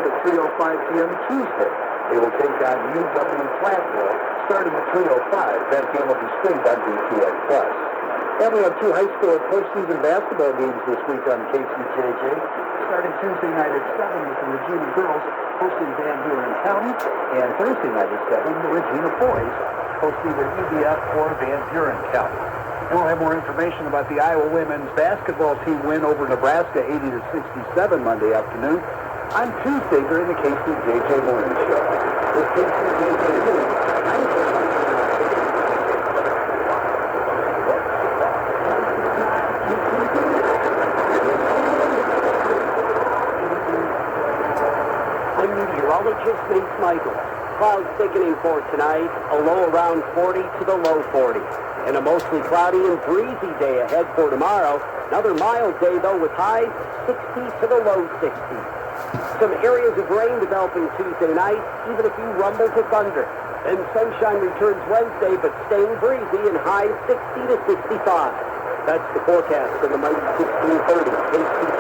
at 3:05 p.m. Tuesday. They will take on UW Platteville starting at 3:05. That game will be streamed on BTN+. And we have two high school postseason basketball games this week on KCJJ. Starting Tuesday night at 7 with the Regina girls hosting Van Buren County. And Thursday night at 7, the Regina boys hosting the EDF or Van Buren County. And we'll have more information about the Iowa women's basketball team win over Nebraska 80-67 Monday afternoon on Tuesday during the KCJJ Morning Show. This KCJJ News, I'm meteorologist Vince Michael. Clouds thickening for tonight, a low around 40 to the low 40s. And a mostly cloudy and breezy day ahead for tomorrow. Another mild day, though, with highs 60 to the low 60s. Some areas of rain developing Tuesday night, even a few rumbles of thunder. Then sunshine returns Wednesday, but staying breezy and highs 60 to 65. That's the forecast for the mighty 1630 KCJJ.